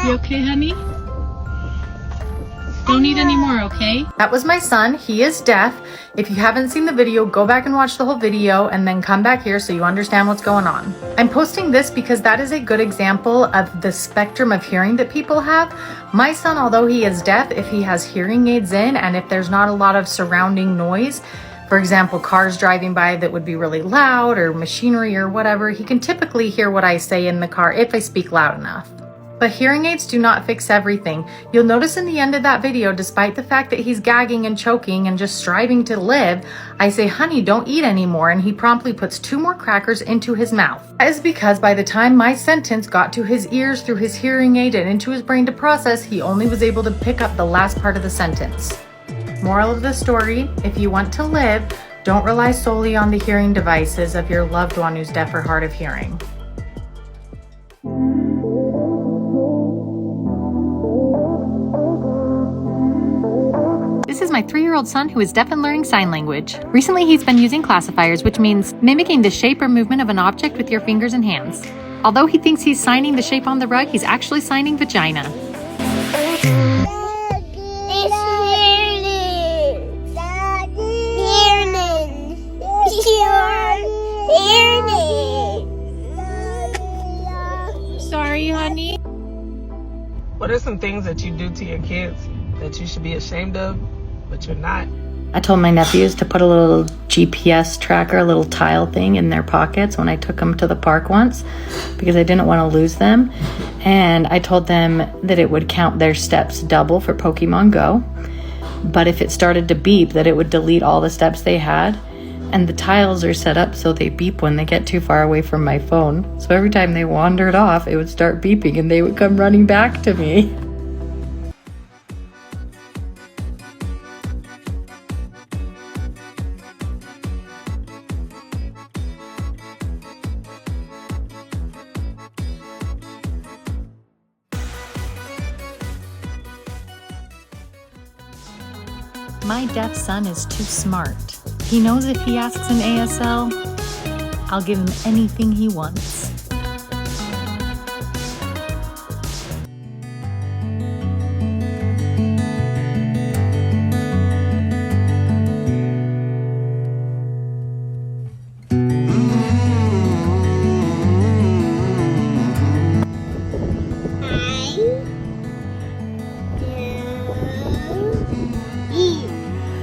You okay, honey? Don't eat anymore, okay? That was my son. He is deaf. If you haven't seen the video, go back and watch the whole video and then come back here so you understand what's going on. I'm posting this because that is a good example of the spectrum of hearing that people have. My son, although he is deaf, if he has hearing aids in and if there's not a lot of surrounding noise, for example, cars driving by that would be really loud or machinery or whatever, he can typically hear what I say in the car if I speak loud enough. But hearing aids do not fix everything. You'll notice in the end of that video, despite the fact that he's gagging and choking and just striving to live, I say, honey, don't eat anymore, and he promptly puts 2 more crackers into his mouth. That is because by the time my sentence got to his ears through his hearing aid and into his brain to process, he only was able to pick up the last part of the sentence. Moral of the story, if you want to live, don't rely solely on the hearing devices of your loved one who's deaf or hard of hearing. This is my 3-year-old son who is deaf and learning sign language. Recently, he's been using classifiers, which means mimicking the shape or movement of an object with your fingers and hands. Although he thinks he's signing the shape on the rug, he's actually signing vagina. Sorry, honey. What are some things that you do to your kids that you should be ashamed of, but you're not? I told my nephews to put a little GPS tracker, a little tile thing in their pockets when I took them to the park once because I didn't want to lose them. And I told them that it would count their steps double for Pokemon Go. But if it started to beep, that it would delete all the steps they had. And the tiles are set up so they beep when they get too far away from my phone. So every time they wandered off, it would start beeping and they would come running back to me. My deaf son is too smart. He knows if he asks an ASL, I'll give him anything he wants.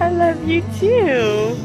I love you too.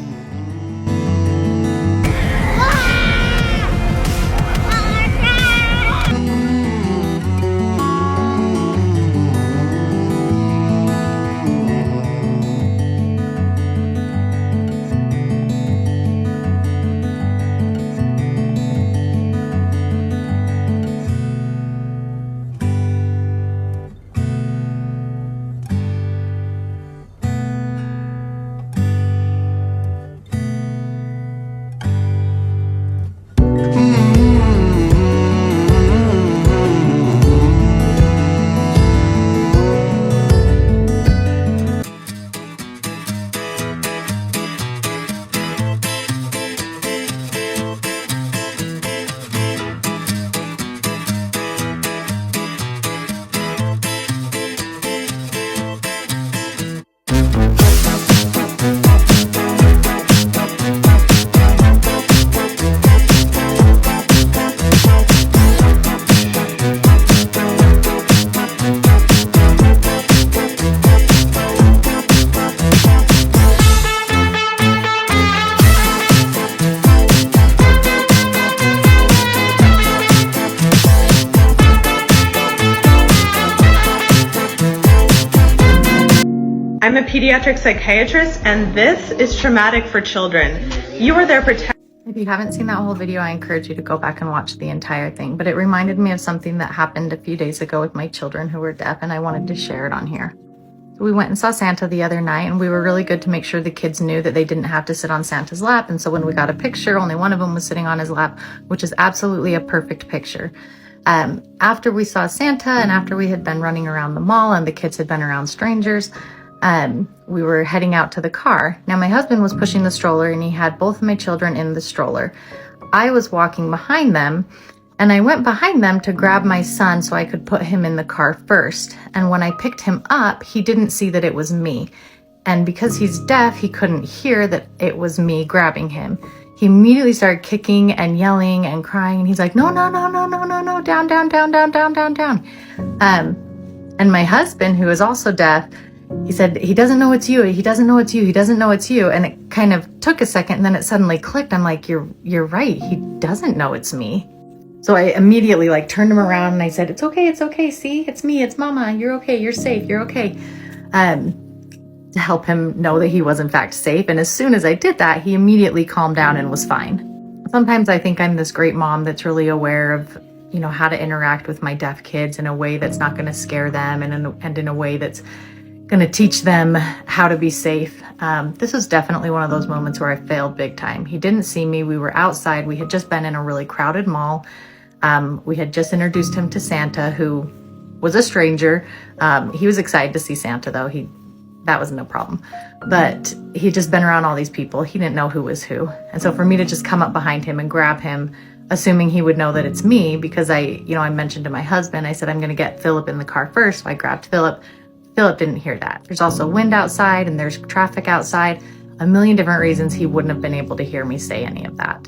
I'm a pediatric psychiatrist, and this is traumatic for children. You are their protector. If you haven't seen that whole video, I encourage you to go back and watch the entire thing. But it reminded me of something that happened a few days ago with my children who were deaf, and I wanted to share it on here. So we went and saw Santa the other night, and we were really good to make sure the kids knew that they didn't have to sit on Santa's lap. And so when we got a picture, only one of them was sitting on his lap, which is absolutely a perfect picture. After we saw Santa and after we had been running around the mall and the kids had been around strangers, we were heading out to the car. Now my husband was pushing the stroller and he had both of my children in the stroller. I was walking behind them And I went behind them to grab my son so I could put him in the car first. And when I picked him up, he didn't see that it was me. And because he's deaf, he couldn't hear that it was me grabbing him. He immediately started kicking and yelling and crying. And he's like, no, no, no, no, no, no, no, down, down, down, down, down, down, down. And my husband, who is also deaf, he said, he doesn't know it's you. He doesn't know it's you. He doesn't know it's you. And it kind of took a second, and then it suddenly clicked. I'm like, you're right. He doesn't know it's me. So I immediately like turned him around and I said, it's okay. It's okay. See, it's me. It's mama. You're okay. You're safe. You're okay. To help him know that he was in fact safe. And as soon as I did that, he immediately calmed down and was fine. Sometimes I think I'm this great mom that's really aware of, you know, how to interact with my deaf kids in a way that's not going to scare them, and in a way that's going to teach them how to be safe. This was definitely one of those moments where I failed big time. He didn't see me. We were outside. We had just been in a really crowded mall. We had just introduced him to Santa, who was a stranger. He was excited to see Santa, though. That was no problem. But he'd just been around all these people. He didn't know who was who. And so for me to just come up behind him and grab him, assuming he would know that it's me, because I mentioned to my husband, I said, I'm going to get Philip in the car first. So I grabbed Philip. Philip didn't hear that. There's also wind outside and there's traffic outside. A million different reasons he wouldn't have been able to hear me say any of that.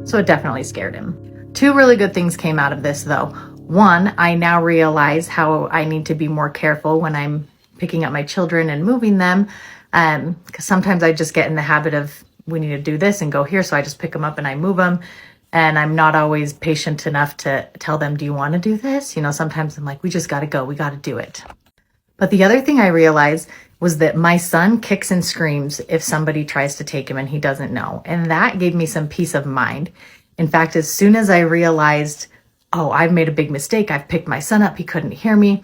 So it definitely scared him. Two really good things came out of this, though. One, I now realize how I need to be more careful when I'm picking up my children and moving them, because sometimes I just get in the habit of, we need to do this and go here, so I just pick them up and I move them, and I'm not always patient enough to tell them, do you want to do this? Sometimes I'm like, we just got to go, we got to do it. But the other thing I realized was that my son kicks and screams if somebody tries to take him and he doesn't know, and that gave me some peace of mind. In fact, as soon as I realized, oh, I've made a big mistake, I've picked my son up, he couldn't hear me,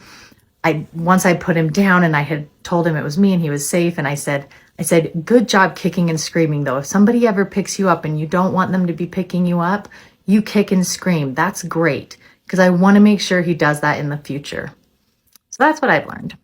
once I put him down and I had told him it was me and he was safe, and I said, good job kicking and screaming, though. If somebody ever picks you up and you don't want them to be picking you up, you kick and scream. That's great, because I want to make sure he does that in the future. So that's what I've learned.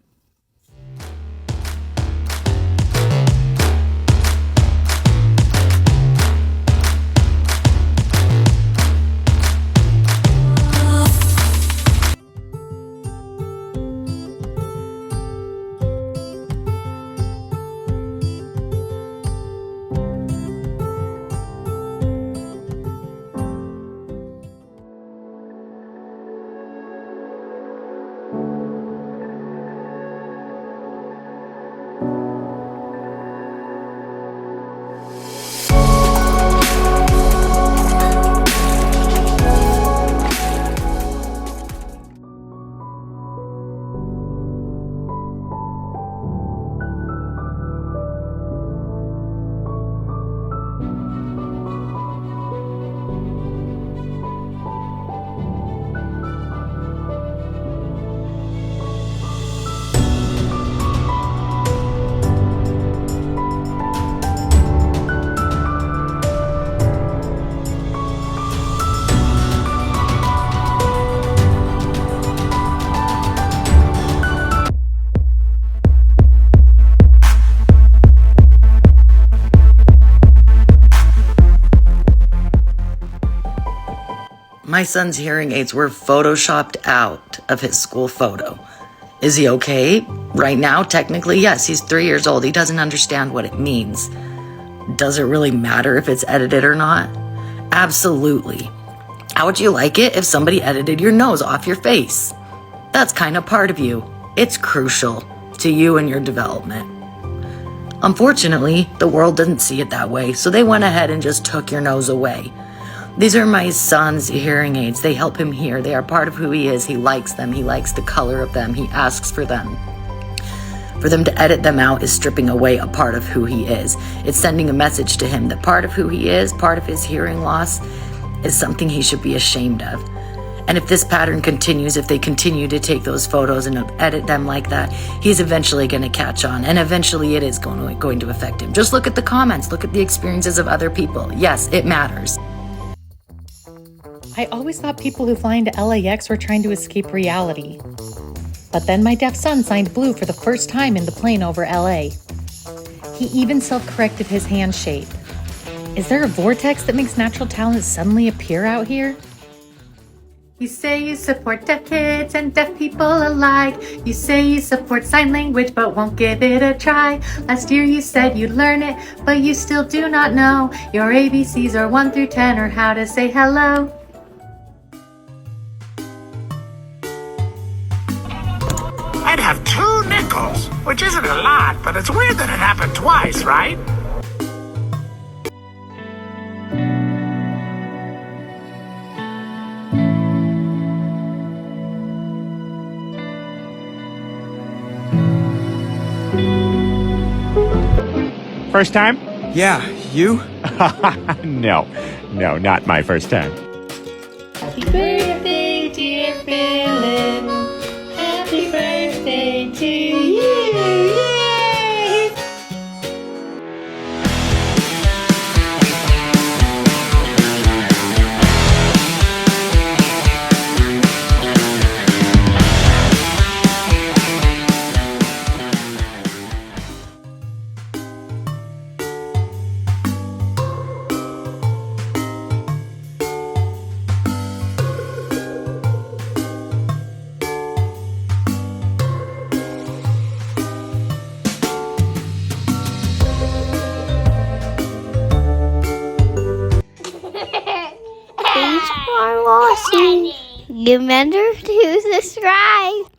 My son's hearing aids were photoshopped out of his school photo. Is he okay? Right now, technically, yes. He's 3 years old. He doesn't understand what it means. Does it really matter if it's edited or not? Absolutely. How would you like it if somebody edited your nose off your face? That's kind of part of you. It's crucial to you and your development. Unfortunately, the world didn't see it that way, so they went ahead and just took your nose away. These are my son's hearing aids. They help him hear. They are part of who he is. He likes them. He likes the color of them. He asks for them. For them to edit them out is stripping away a part of who he is. It's sending a message to him that part of who he is, part of his hearing loss, is something he should be ashamed of. And if this pattern continues, if they continue to take those photos and edit them like that, he's eventually going to catch on. And eventually it is going to affect him. Just look at the comments. Look at the experiences of other people. Yes, it matters. I always thought people who fly into LAX were trying to escape reality. But then my deaf son signed blue for the first time in the plane over LA. He even self-corrected his hand shape. Is there a vortex that makes natural talent suddenly appear out here? You say you support deaf kids and deaf people alike. You say you support sign language but won't give it a try. Last year you said you'd learn it, but you still do not know your ABCs or 1 through 10 or how to say hello. I'd have 2 nickels, which isn't a lot, but it's weird that it happened twice, right? First time? Yeah, you? No, not my first time. Happy birthday, dear Philip. Happy birthday to you. Yay! Thanks for watching. Remember to subscribe.